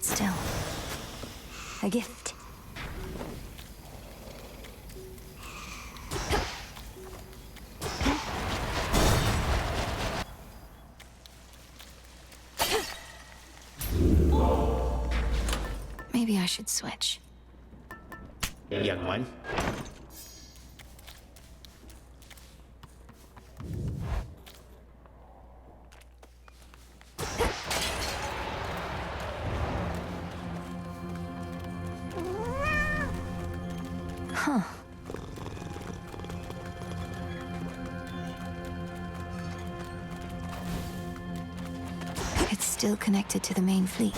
Sit still. A gift. Maybe I should switch. Young one. Huh. It's still connected to the main fleet.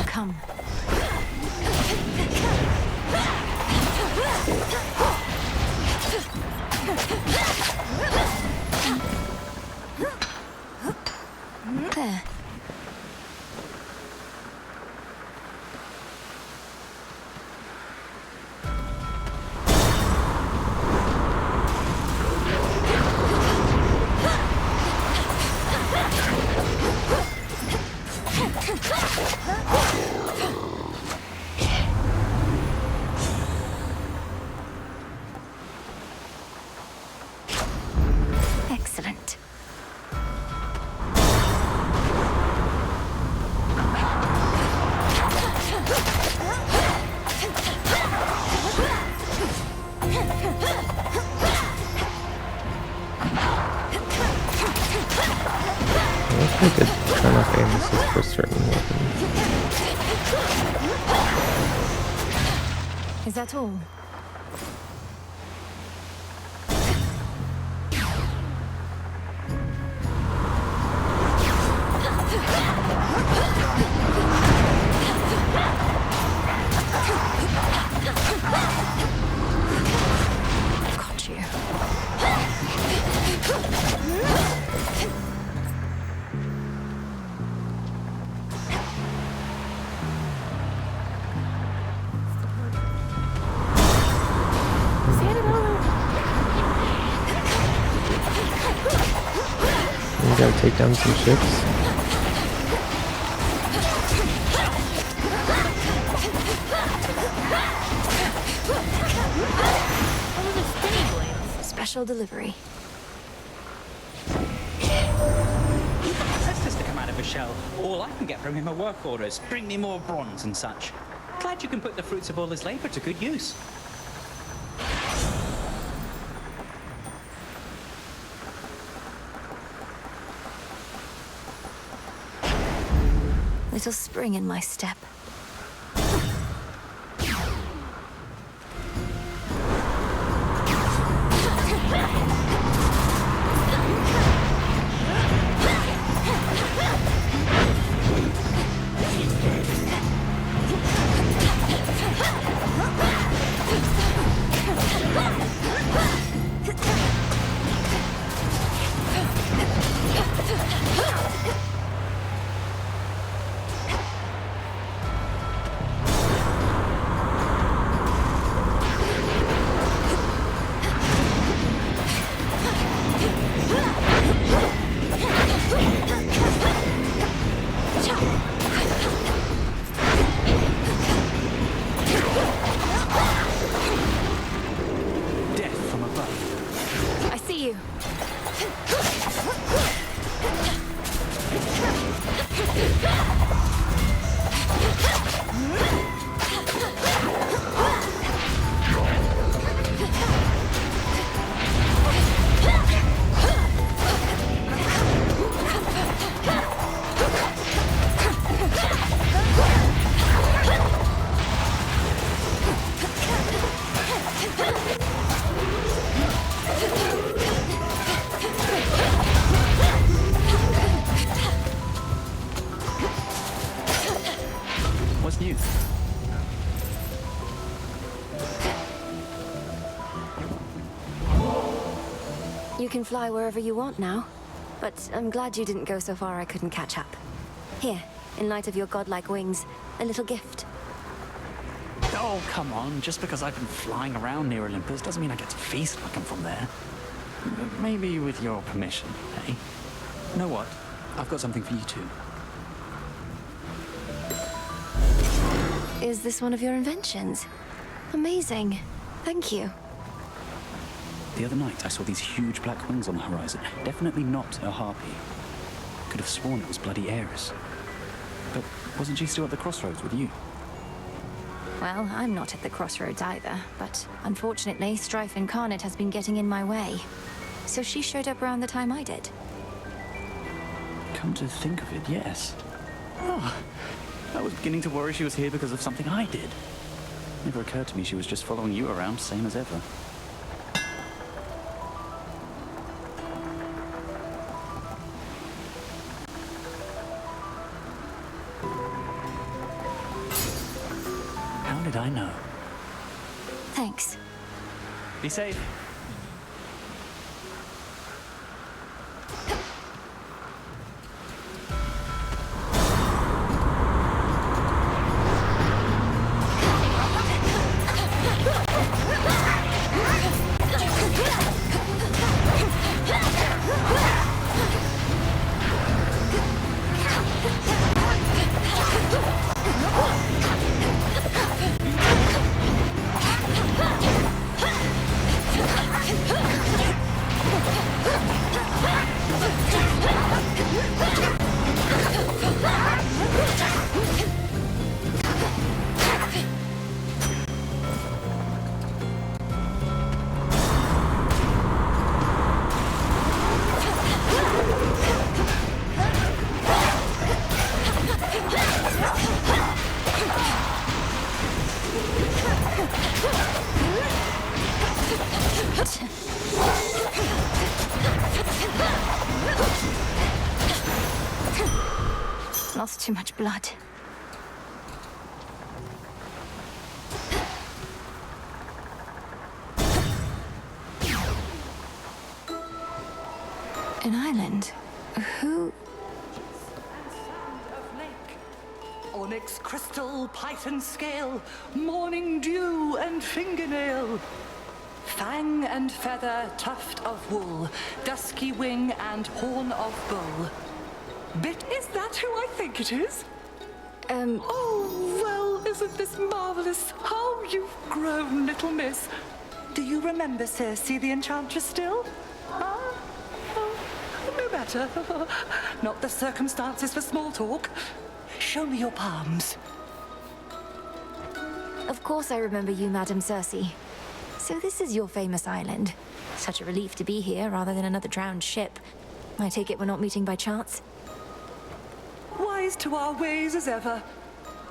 Come. There. Excellent. I could turn off aim assist for certain weapons. Is that all? Got you. We gotta take down some ships. Special delivery. That's just to come out of a shell. All I can get from him are work orders. Bring me more bronze and such. Glad you can put the fruits of all his labor to good use. Little spring in my step. Death from above. I see you. What's new? You can fly wherever you want now. But I'm glad you didn't go so far I couldn't catch up. Here, in light of your godlike wings, a little gift. Oh, Oh, come on. Just because I've been flying around near Olympus doesn't mean I get to feast like I'm from there. Maybe with your permission, eh? You know what? I've got something for you too. Is this one of your inventions? Amazing. Thank you. The other night, I saw these huge black wings on the horizon. Definitely not a harpy. Could have sworn it was bloody Eris. But wasn't she still at the crossroads with you? Well, I'm not at the crossroads either, but unfortunately, Strife Incarnate has been getting in my way. So she showed up around the time I did. Come to think of it, yes. Oh, I was beginning to worry she was here because of something I did. Never occurred to me she was just following you around, same as ever. How did I know? Thanks. Be safe. Lost too much blood. An island? Who? Onyx crystal, python scale, morning dew and fingernail. Fang and feather, tuft of wool, dusky wing and horn of bull. Bit, is that who I think it is? Oh, well, isn't this marvelous? How you've grown, little miss. Do you remember Circe the Enchantress still? Ah? Oh, no matter. Not the circumstances for small talk. Show me your palms. Of course I remember you, Madam Circe. So this is your famous island. Such a relief to be here rather than another drowned ship. I take it we're not meeting by chance? Wise to our ways as ever.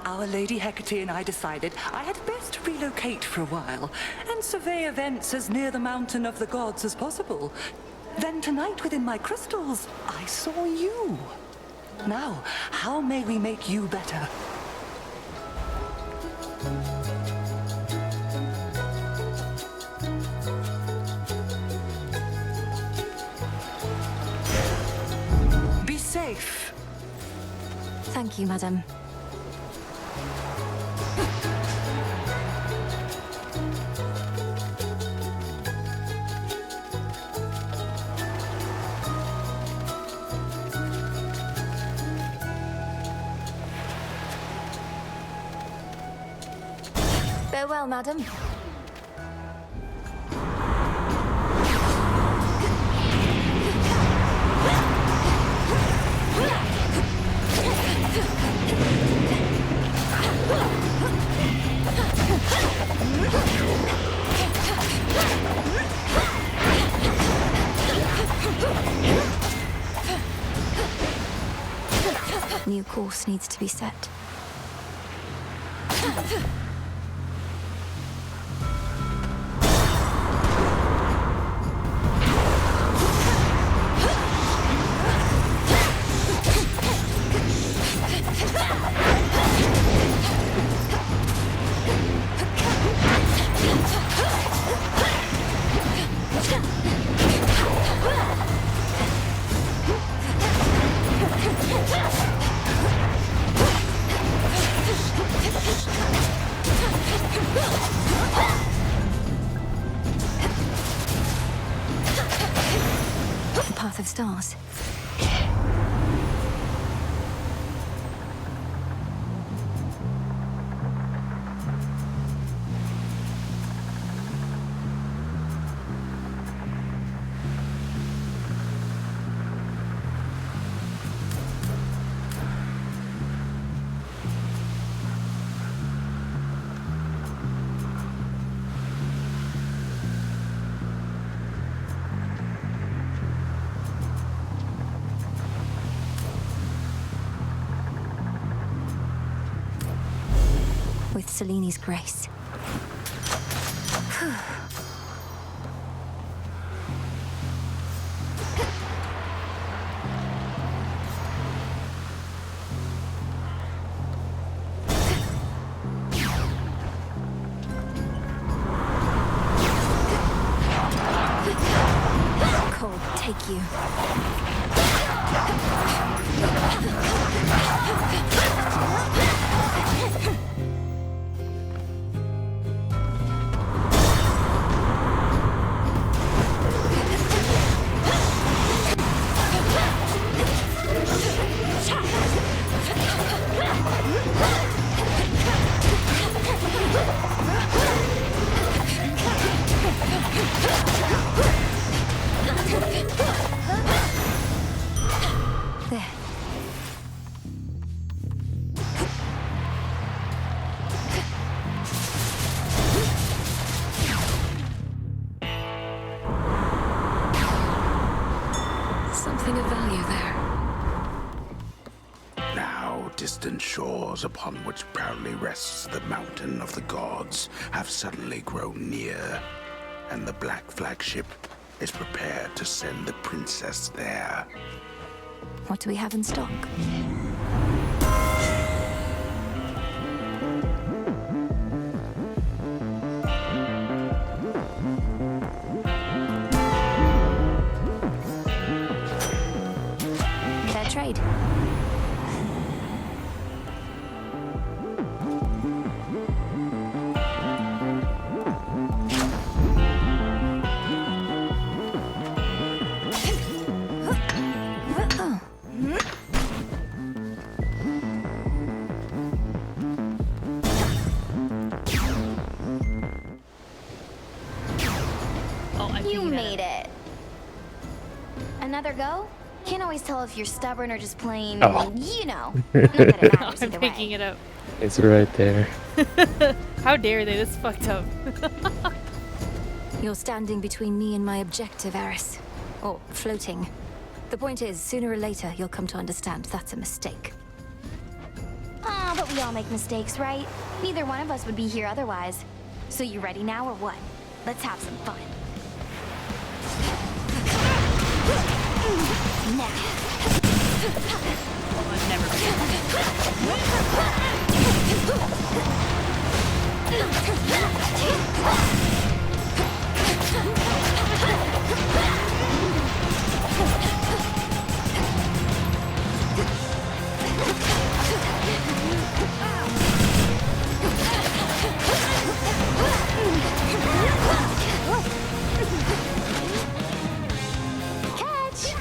Our Lady Hecate and I decided I had best relocate for a while and survey events as near the mountain of the gods as possible. Then tonight within my crystals, I saw you. Now, how may we make you better? Be safe. Thank you, madam. Farewell, madam. New course needs to be set. path of stars. With Seleni's grace. Cold, take you. There. Something of value there. Now, distant shores upon which proudly rests the mountain of the gods have suddenly grown near, and the Black Flagship is prepared to send the princess there. What do we have in stock? Fair trade. You made it. Another go? Can't always tell if you're stubborn or just plain, Oh. you know. Not that it matters I'm either picking way. it up. It's right there. How dare they? This is fucked up. You're standing between me and my objective, Eris. Or floating. The point is, sooner or later, you'll come to understand that's a mistake. Aw, but we all make mistakes, right? Neither one of us would be here otherwise. So you ready now or what? Let's have some fun. Now. I've never Catch!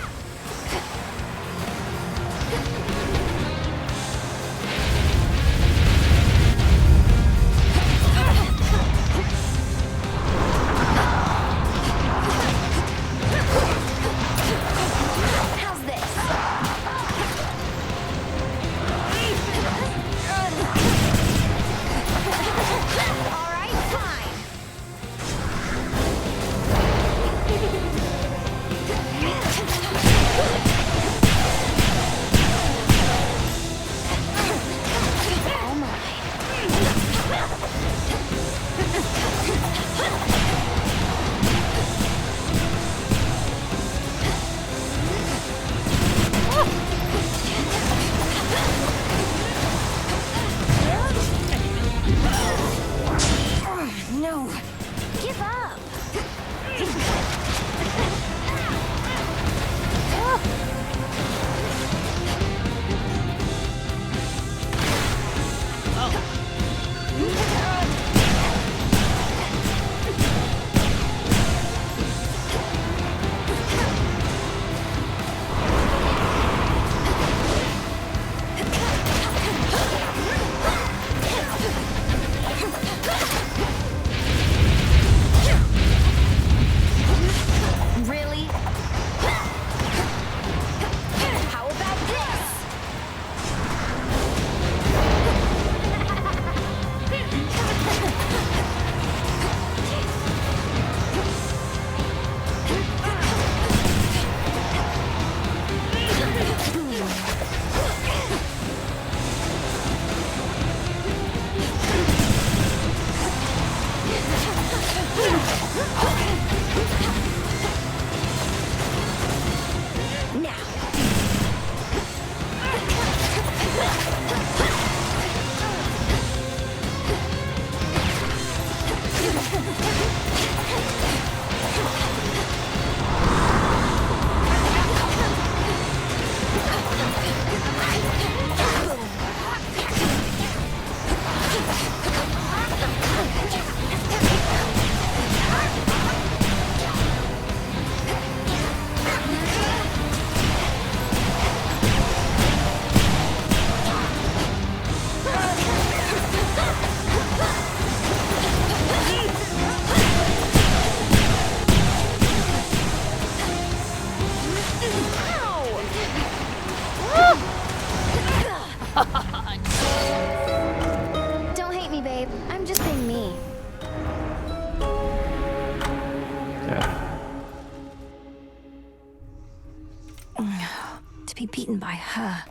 be beaten by her.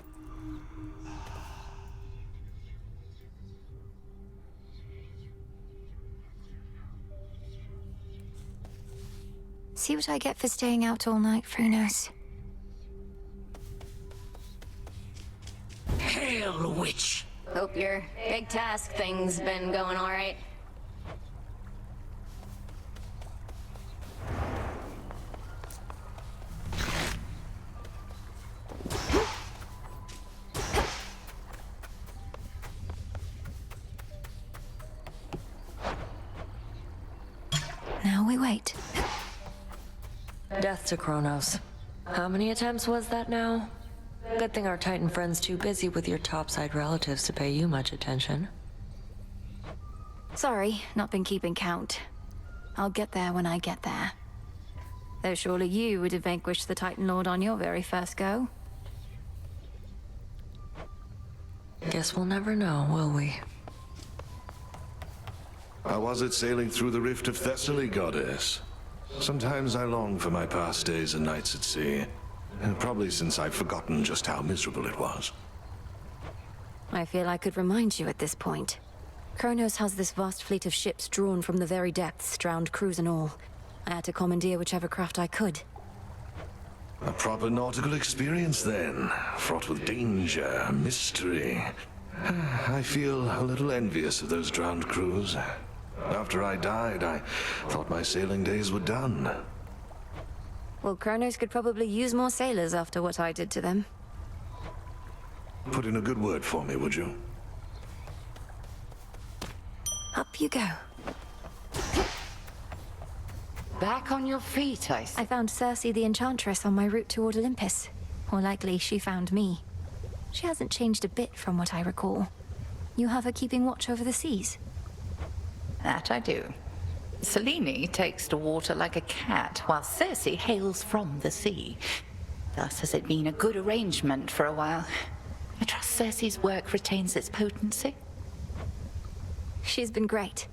See what I get for staying out all night, Frunos. Hail, witch! Hope your big task thing's been going all right. Now we wait. Death to Kronos. How many attempts was that now? Good thing our Titan friend's too busy with your topside relatives to pay you much attention. Sorry, not been keeping count. I'll get there when I get there. Though surely you would have vanquished the Titan Lord on your very first go. Guess we'll never know, will we? How was it sailing through the rift of Thessaly, goddess? Sometimes I long for my past days and nights at sea. And probably since I've forgotten just how miserable it was. I feel I could remind you at this point. Kronos has this vast fleet of ships drawn from the very depths, drowned crews and all. I had to commandeer whichever craft I could. A proper nautical experience then, fraught with danger, mystery. I feel a little envious of those drowned crews. After I died, I thought my sailing days were done. Well, Kronos could probably use more sailors after what I did to them. Put in a good word for me, would you? Up you go. Back on your feet, I see. I found Circe the Enchantress on my route toward Olympus. Or likely, she found me. She hasn't changed a bit from what I recall. You have her keeping watch over the seas? That I do. Selene takes to water like a cat, while Circe hails from the sea. Thus has it been a good arrangement for a while. I trust Circe's work retains its potency. She's been great.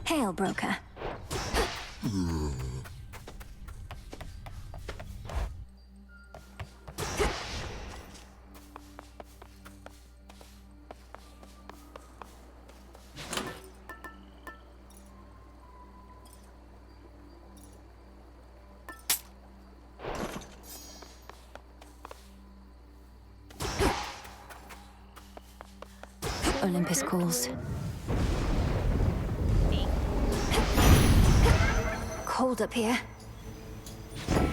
Hail, broker. Olympus calls. Cold up here. Poor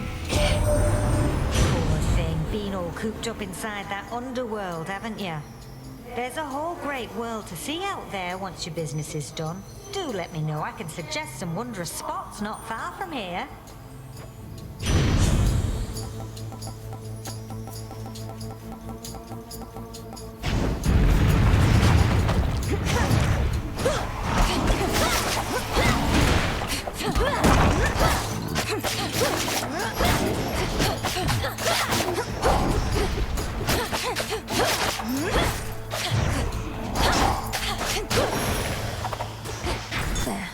thing, been all cooped up inside that underworld, haven't you? There's a whole great world to see out there once your business is done. Do let me know, I can suggest some wondrous spots not far from here. There.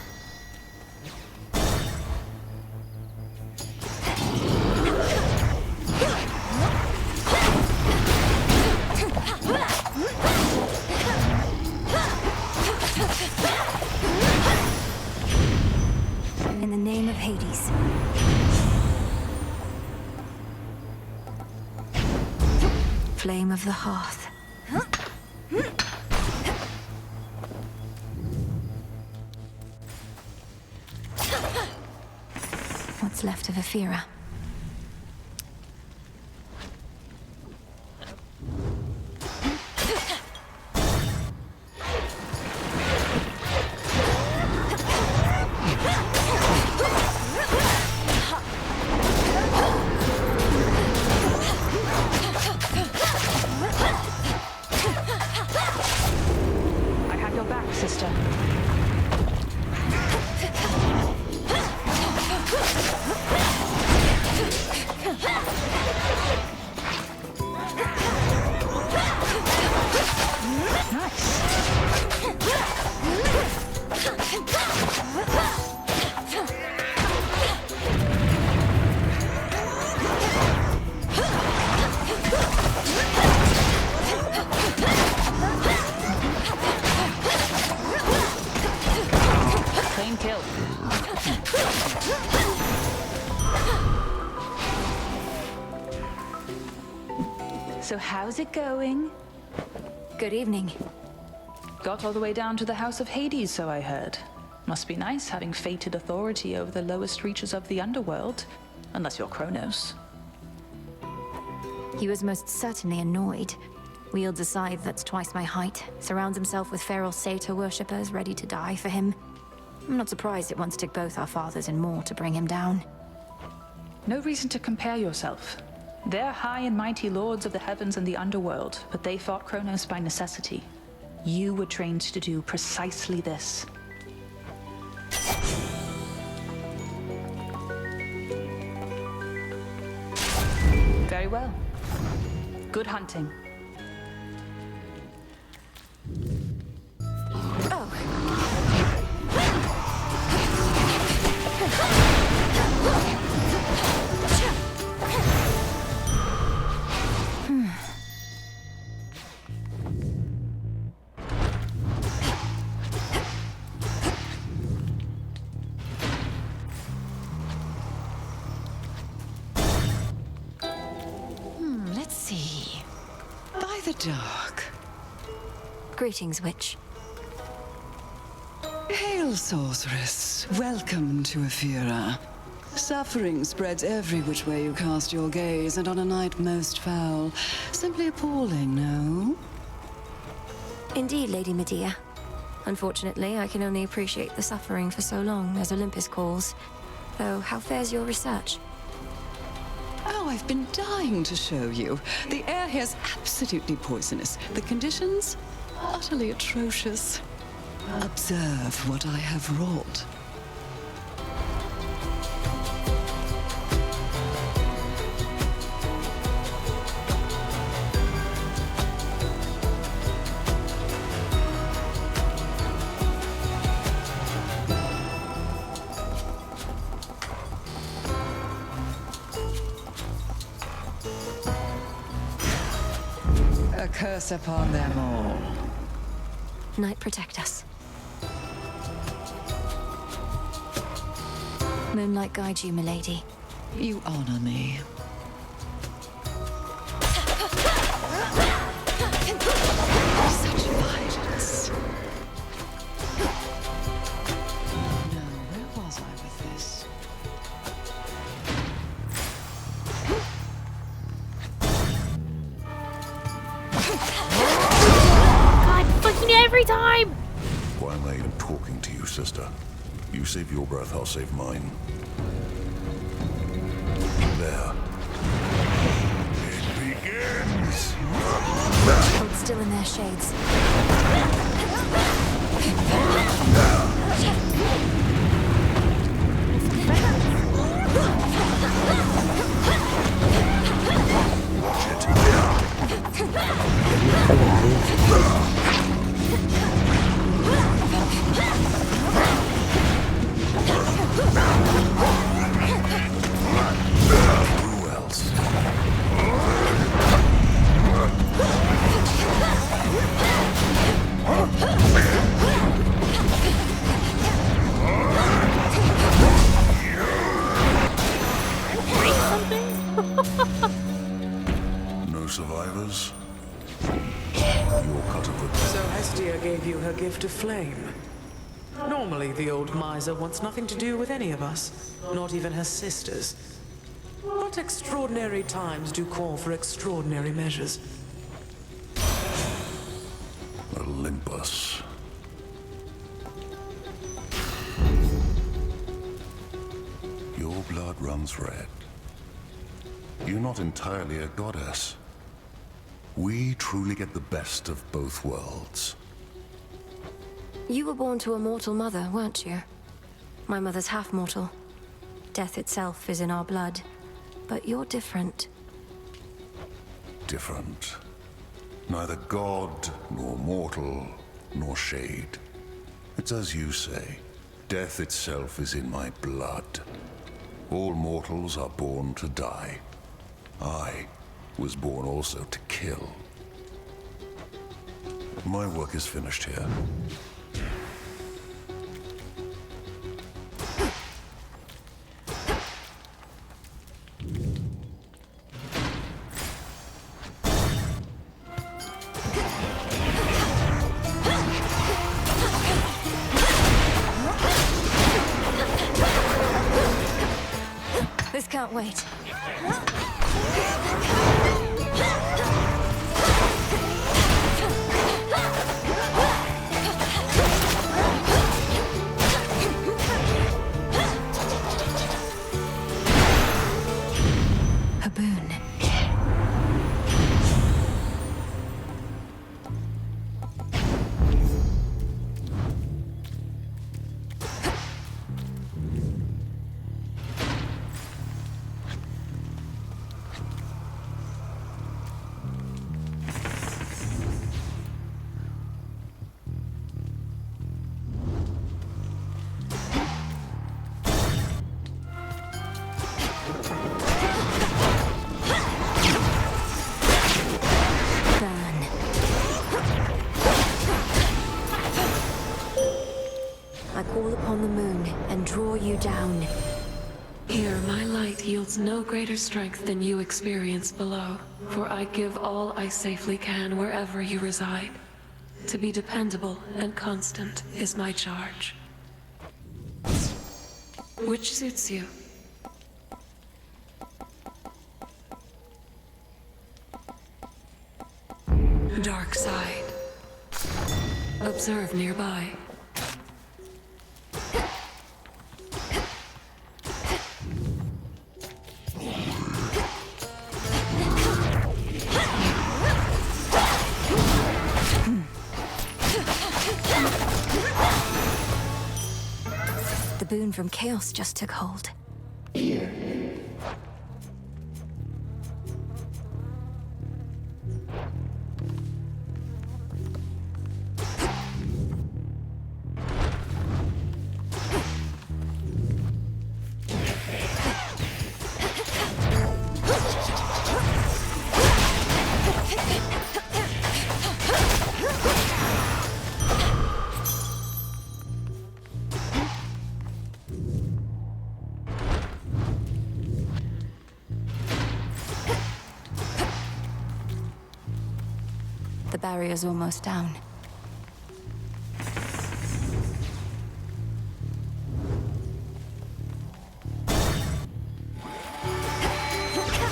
In the name of Hades. Flame of the hearth. What's left of Ephira? I have your back, sister. So how's it going? Good evening. Got all the way down to the House of Hades, so I heard. Must be nice having fated authority over the lowest reaches of the underworld. Unless you're Kronos. He was most certainly annoyed. Wields a scythe that's twice my height, surrounds himself with feral satyr worshippers ready to die for him. I'm not surprised it once took both our fathers and more to bring him down. No reason to compare yourself. They're high and mighty lords of the heavens and the underworld, but they fought Kronos by necessity. You were trained to do precisely this. Very well. Good hunting. Let's see. By the dark. Greetings, witch. Hail, sorceress. Welcome to Ephira. Suffering spreads every which way you cast your gaze, and on a night most foul. Simply appalling, no? Indeed, Lady Medea. Unfortunately, I can only appreciate the suffering for so long as Olympus calls. Though, how fares your research? Oh, I've been dying to show you. The air here's absolutely poisonous. The conditions? Utterly atrocious. Observe what I have wrought. A curse upon them all. Night protect us. Moonlight guide you, milady. You honor me. Such violence. No, where was I with this? God, fucking every time! Why am I even talking to you, sister? You save your breath, I'll save mine. There. It begins! Hold still in their shades. Who else? No survivors? You're cut of the... So Hestia gave you her gift of flame. Normally, the old miser wants nothing to do with any of us, not even her sisters. But extraordinary times do call for extraordinary measures. Olympus. Your blood runs red. You're not entirely a goddess. We truly get the best of both worlds. You were born to a mortal mother, weren't you? My mother's half-mortal. Death itself is in our blood. But you're different. Different. Neither god, nor mortal, nor shade. It's as you say. Death itself is in my blood. All mortals are born to die. I was born also to kill. My work is finished here. can't wait. A boon. I call upon the moon and draw you down. Here, my light yields no greater strength than you experience below, for I give all I safely can wherever you reside. To be dependable and constant is my charge. Which suits you? Dark side. Observe nearby. The boon from Chaos just took hold. Here. The barrier's almost down.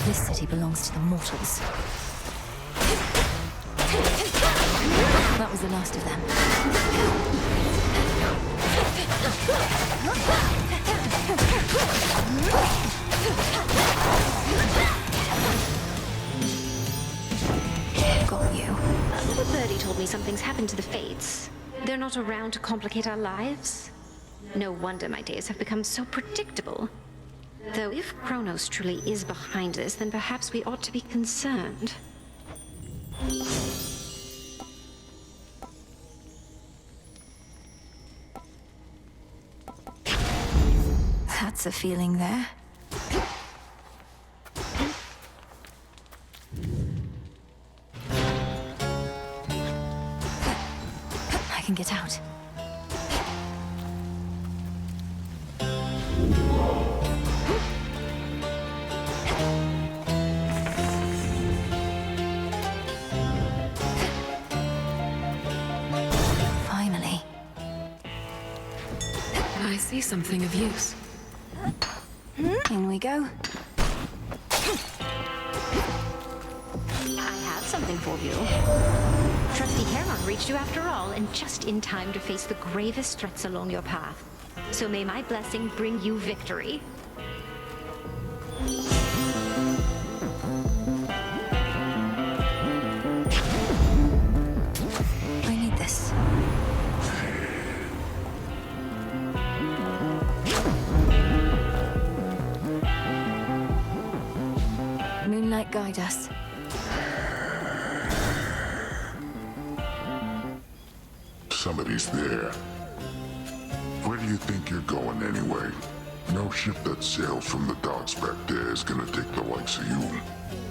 This city belongs to the mortals. That was the last of them. Got you. A little birdie told me something's happened to the Fates. They're not around to complicate our lives. No wonder my days have become so predictable. Though if Kronos truly is behind this, then perhaps we ought to be concerned. That's a feeling there. I can get out. Finally. I see something of use. In we go. I have something for you. Trusty Heron reached you after all, and just in time to face the gravest threats along your path. So may my blessing bring you victory. I need this. Moonlight, guide us. Somebody's there. Where do you think you're going anyway? No ship that sails from the docks back there is gonna take the likes of you.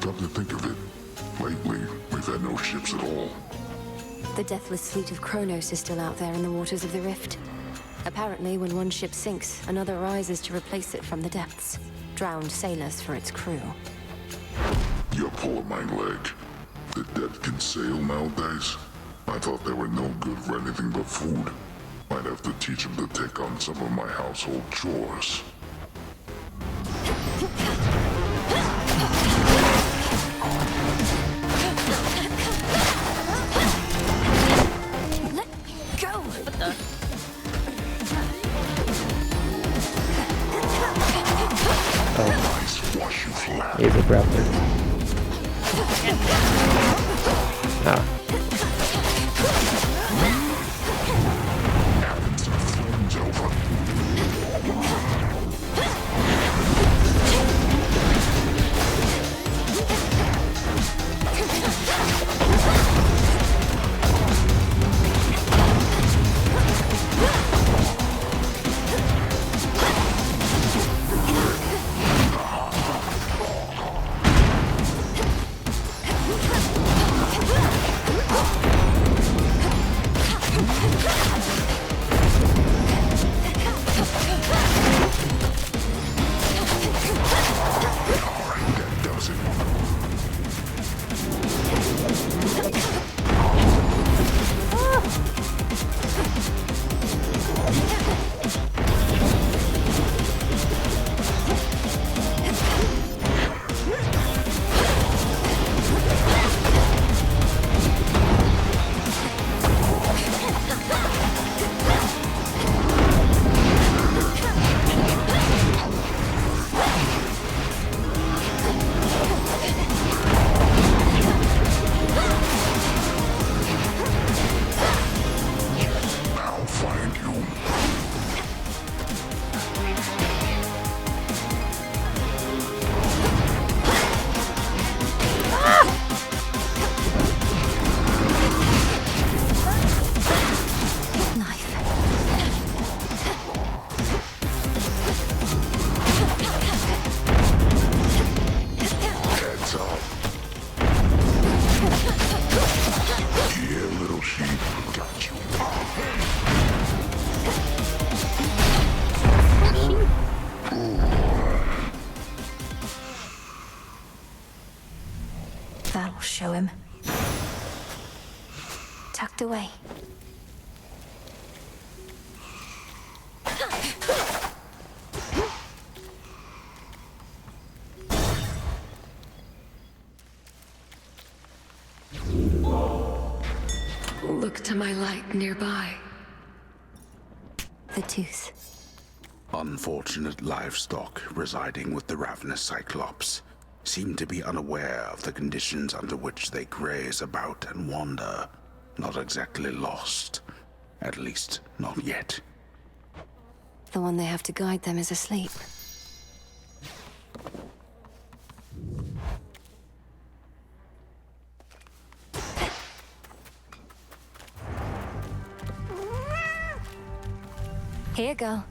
Come to think of it, lately, we've had no ships at all. The deathless fleet of Kronos is still out there in the waters of the Rift. Apparently, when one ship sinks, another rises to replace it from the depths. Drowned sailors for its crew. You're pulling my leg. The dead can sail nowadays? I thought they were no good for anything but food. Might have to teach them to take on some of my household chores. raptor. Ah. That'll show him. Tucked away. Look to my light nearby. The tooth. Unfortunate livestock residing with the ravenous Cyclops seem to be unaware of the conditions under which they graze about and wander. Not exactly lost. At least, not yet. The one they have to guide them is asleep. Here, girl.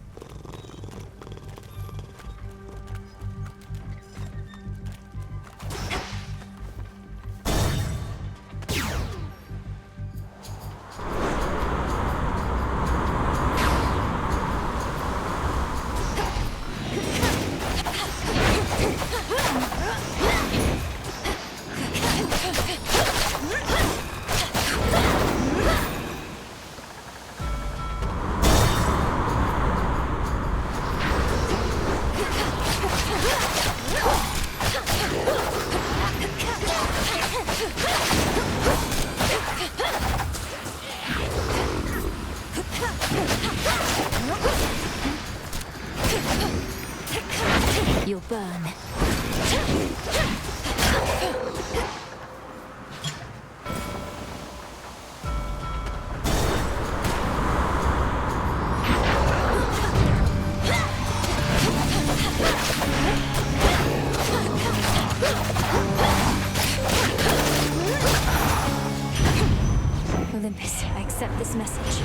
You'll burn. Olympus, I accept this message.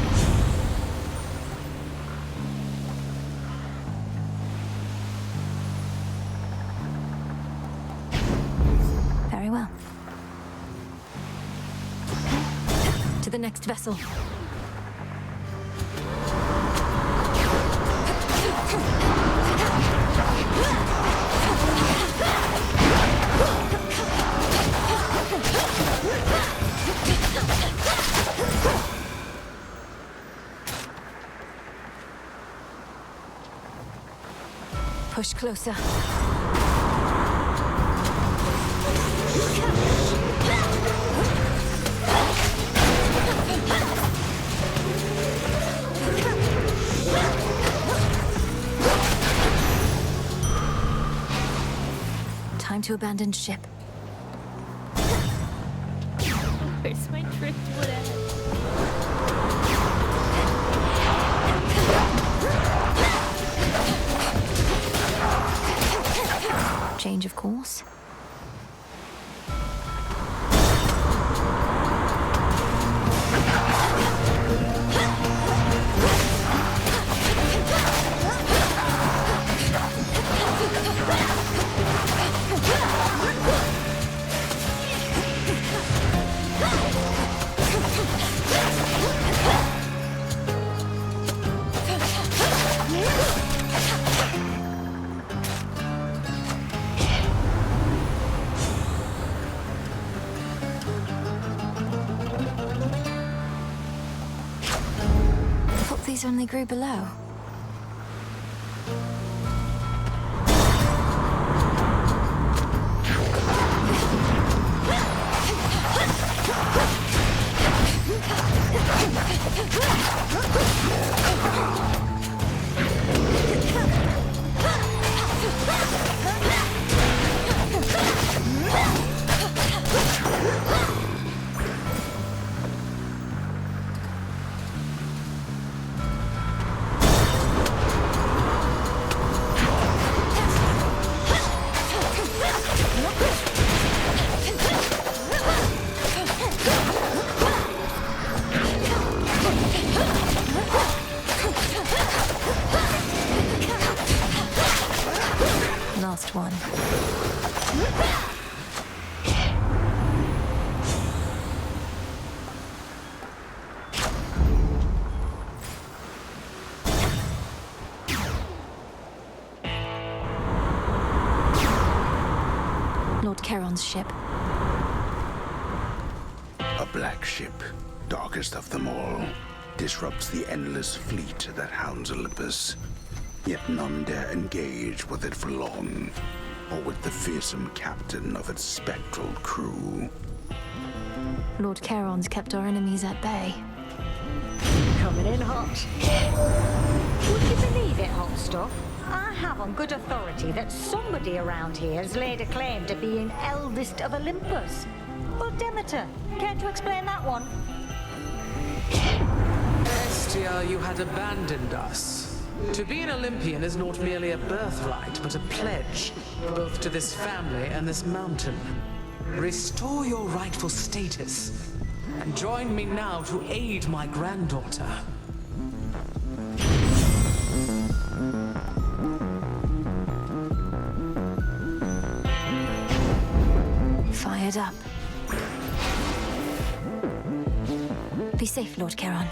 Very well. To the next vessel. Push closer. Time to abandoned ship. Where's my driftwood at? Change of course. These only grew below. Last one. Lord Charon's ship. A black ship, darkest of them all, disrupts the endless fleet that hounds Olympus. Yet none dare engage with it for long, or with the fearsome captain of its spectral crew. Lord Charon's kept our enemies at bay. Coming in hot. Would you believe it, hot stuff? I have on good authority that somebody around here has laid a claim to being eldest of Olympus. Well, Demeter, care to explain that one? Estia, you had abandoned us. To be an Olympian is not merely a birthright, but a pledge, both to this family and this mountain. Restore your rightful status, and join me now to aid my granddaughter. Fired up. Be safe, Lord Charon.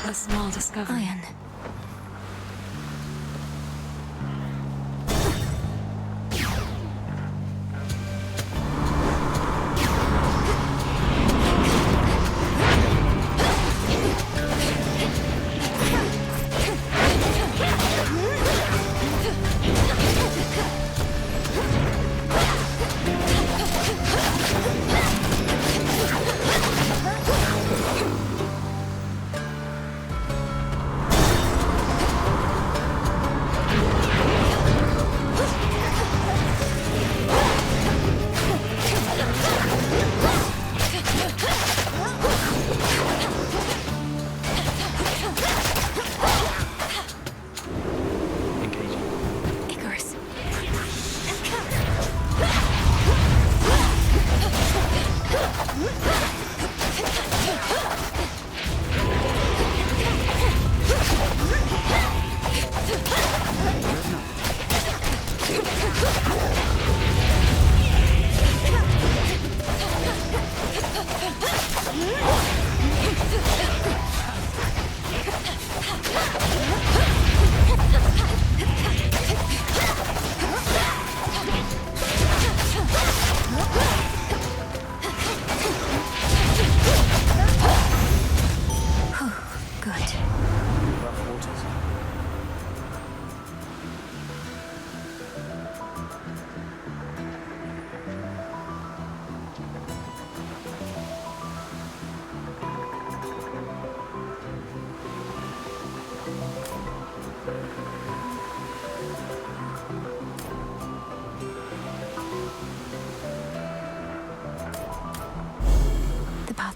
A small discovery. Iron.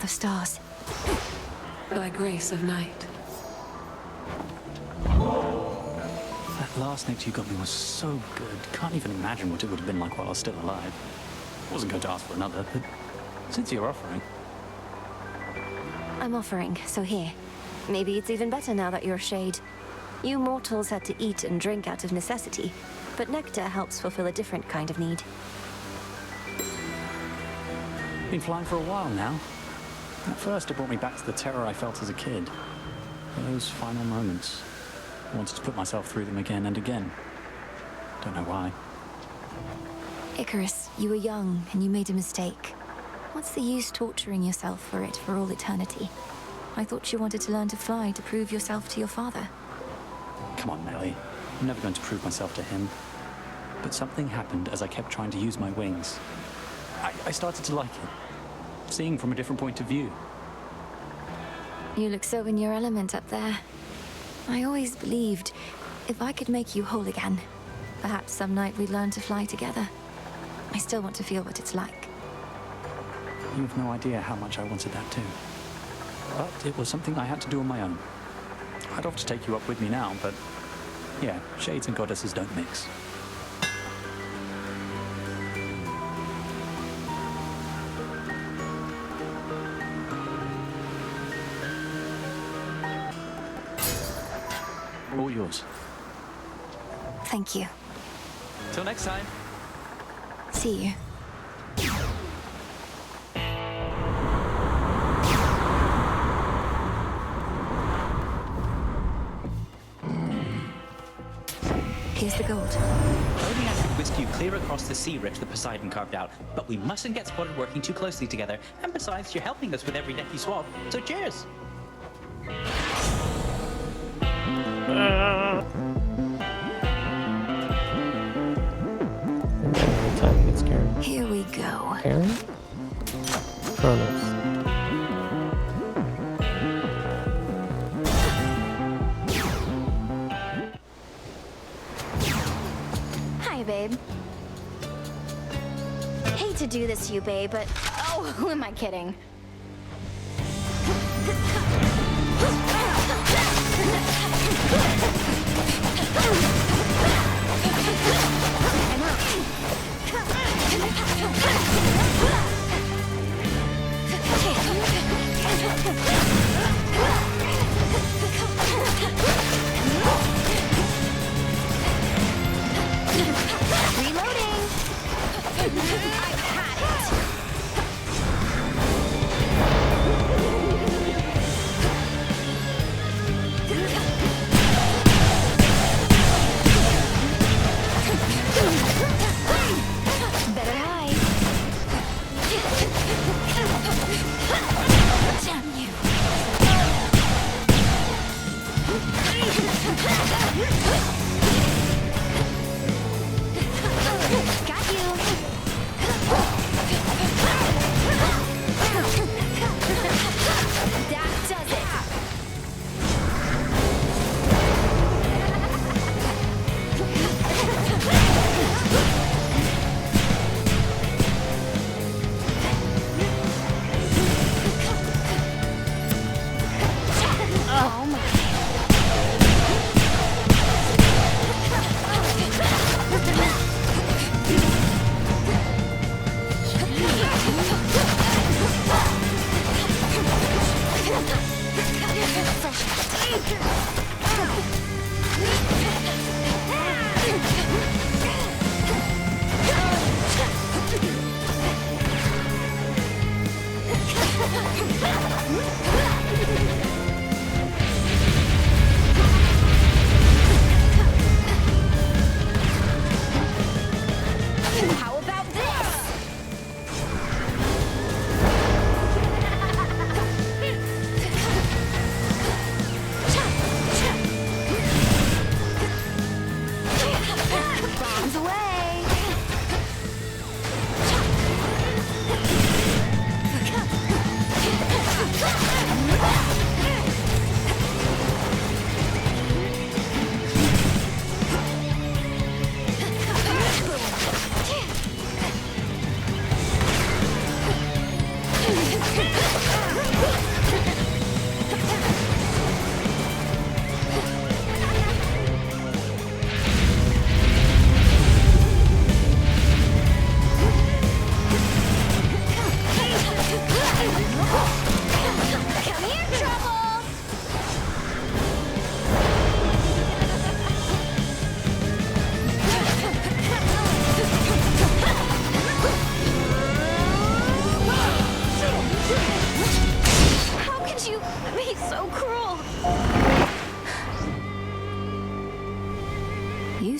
stars. By grace of night. That last night you got me was so good. Can't even imagine what it would have been like while I was still alive. Wasn't going to ask for another, but since you're offering... I'm offering, so here. Maybe it's even better now that you're a shade. You mortals had to eat and drink out of necessity, but nectar helps fulfill a different kind of need. Been flying for a while now. At first, it brought me back to the terror I felt as a kid. Those final moments. I wanted to put myself through them again and again. Don't know why. Icarus, you were young and you made a mistake. What's the use torturing yourself for it for all eternity? I thought you wanted to learn to fly to prove yourself to your father. Come on, Melly. I'm never going to prove myself to him. But something happened as I kept trying to use my wings. I started to like it. Seeing from a different point of view. You look so in your element up there. I always believed if I could make you whole again, perhaps some night we'd learn to fly together. I still want to feel what it's like. You have no idea how much I wanted that too. But it was something I had to do on my own. I'd love to take you up with me now, but yeah, shades and goddesses don't mix. All yours. Thank you. Till next time. See you. Here's the gold. Loading us could whisk you clear across the sea rift that Poseidon carved out, but we mustn't get spotted working too closely together. And besides, you're helping us with every deck you swap, so cheers! Time gets scary. Here we go. Aaron? Kronos. Hi, babe. Hate to do this to you, babe, but oh, who am I kidding? Reloading! I've had it!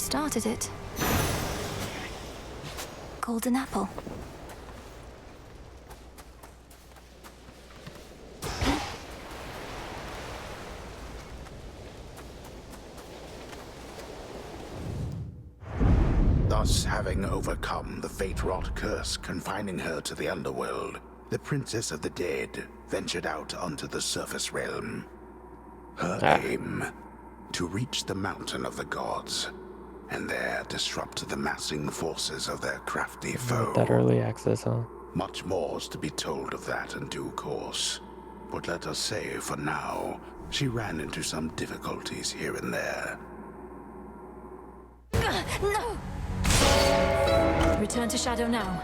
started it. Golden apple. Thus, having overcome the fate-wrought curse confining her to the underworld, the Princess of the Dead ventured out onto the surface realm. Her aim, to reach the mountain of the gods, and there disrupt the massing forces of their crafty foe. That early access, huh? Much more's to be told of that in due course. But let us say, for now, she ran into some difficulties here and there. No! Return to Shadow now.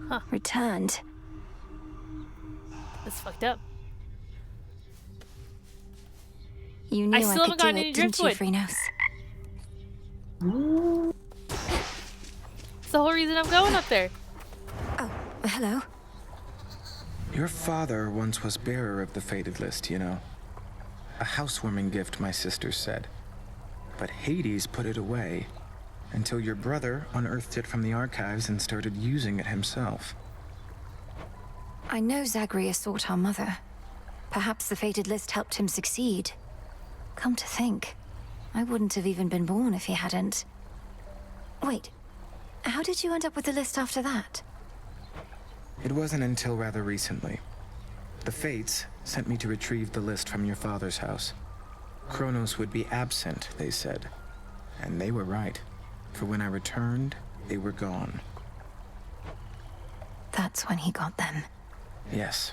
Huh. Returned. That's fucked up. You knew I still could haven't gotten do any it, didn't you, driftwood. Phrynos? It's the whole reason I'm going up there. Oh, hello. Your father once was bearer of the fated list, you know. A housewarming gift, my sister said. But Hades put it away until your brother unearthed it from the archives and started using it himself. I know Zagreus sought our mother. Perhaps the fated list helped him succeed. Come to think, I wouldn't have even been born if he hadn't. Wait, how did you end up with the list after that? It wasn't until rather recently. The Fates sent me to retrieve the list from your father's house. Kronos would be absent, they said. And they were right. For when I returned, they were gone. That's when he got them. Yes.